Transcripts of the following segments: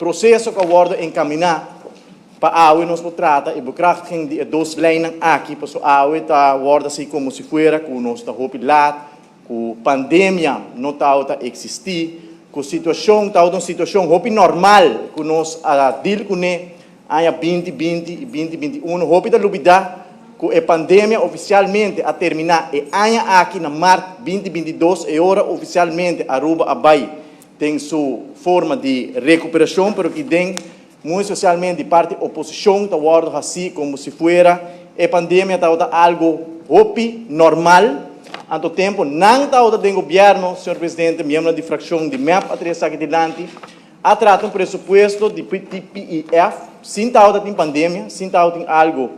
processo que aborda encaminhar para a AUE nos trata e bukrachting de dois lijnen aqui para a AUE tá aborda assim como se fuera com nós tá hopi lá com pandemia não tá existir com situação tá uma situação hopi normal com nós a deal com né aya 2020 e 2021 hopi da lubida com a pandemia oficialmente a terminar e aya aqui na março 2022 e ora oficialmente Aruba Abai tem sua forma de recuperação pero que tem muito socialmente de parte da oposição está guardando assim como se fuera a pandemia está algo hopi normal anto tempo não está o governo senhor presidente membro de fração de MEP atrás aqui delante a tratar presupuesto de TPIF sem estar em pandemia sem estar em algo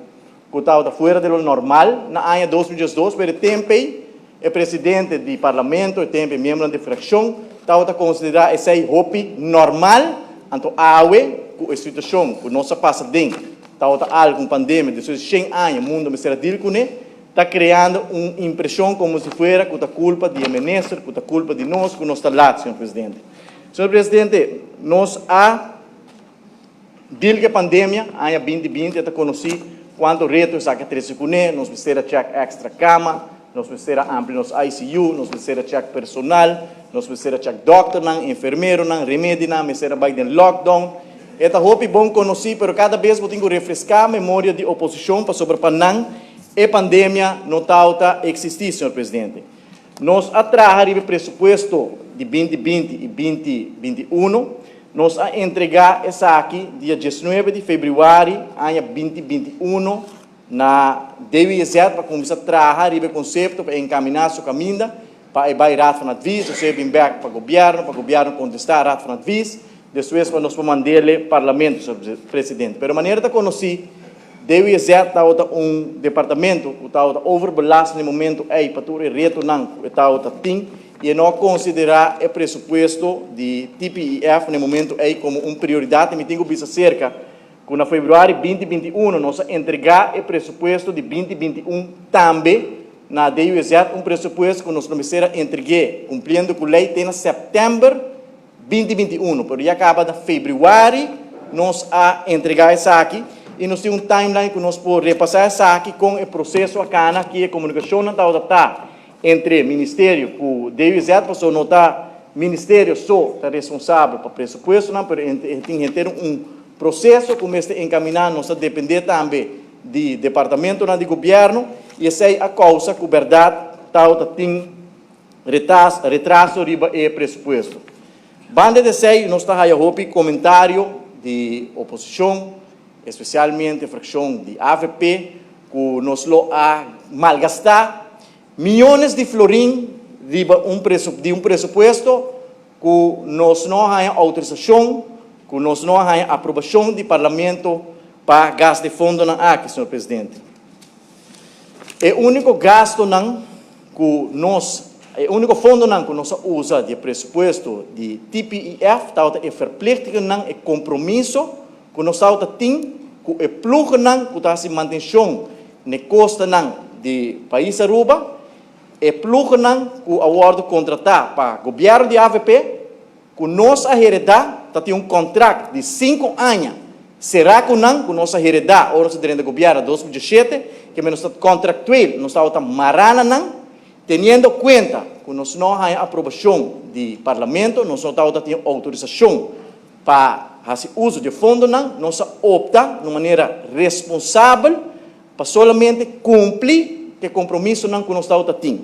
que está fora do normal na ano 2022 pero tempo o presidente do parlamento o tempo membro de fração está considerar esse hopi normal anto AUE com a situação que nós passa dentro, está algo com pandemia, depois de 100 anos, o mundo me será dito que está criando uma impressão como se fosse que a culpa de ministro, que a culpa de nós, que nós está lá, senhor presidente. Senhor presidente, nós dito que a pandemia, ano 2020, está conhecido quanto reto é que três nós precisamos check extra cama, nós precisamos ampliar nos ICU, nós precisamos check personal, nós precisamos check doctor, enfermeiro, remédio, precisamos vai den lockdown. Esta hopi bom conheci, pero cada vez eu tenho que refrescar a memória de oposição para sobre panang e pandemia não está existir, senhor presidente. Nós atrás o presupuesto de 2020 e 2021, nós a entregar essa aqui dia 19 de fevereiro, ano 2021, na DWZ para começar a trabalhar o conceito para encaminhar seu caminho para ir rato van advies, ou seja, back para o governo contestar rato van advies. Depois nós vamos mandar ao parlamento, senhor presidente. Pero a maneira de conhecer, deve ser departamento que está overbelast no momento para todo o reto não está tem e não considerar o presupuesto de TPIF no momento como uma prioridade. Me tenho visto cerca que na fevereiro 2021 nós entregar o presupuesto de 2021 também na DWZ presupuesto que nós vamos entregar cumprindo com a lei até setembro 2021, pero já acaba de fevereiro, nós a entregar essa aqui e nós temos timeline que nós podemos repassar essa aqui com o processo acana que a comunicação não está entre o Ministério e o DWZ, porque não está Ministério só está responsável para o presupuesto, não, mas tem que ter processo como este encaminhar, nós a depender também do departamento de governo e essa é a causa que a verdade tem retraso riba e presupuesto. Banda de sei, nós está aí comentário de oposição, especialmente a fração de AVP, que nos lo a malgastar milhões de florim de um presupuesto que nós não temos autorização, que nós não temos aprovação do parlamento para gasto de fundo aqui, senhor presidente. O único gasto que nós o único fundo que nós usa de presupuesto de TPIF é verplichting e compromisso que nós temos com o plug que está se manutenção na costa de país Aruba e plug que o acordo contratar para o governo de AVP que nós a heredar tem contrato de 5 anos. Será que nós a heredar ou nós temos governo 2017 que nós está contractual nós está marana tendo em conta que nós não temos aprovação do parlamento, nós não temos autorização para fazer uso de fundo, nós opta de maneira responsável para somente cumprir o compromisso que nós temos.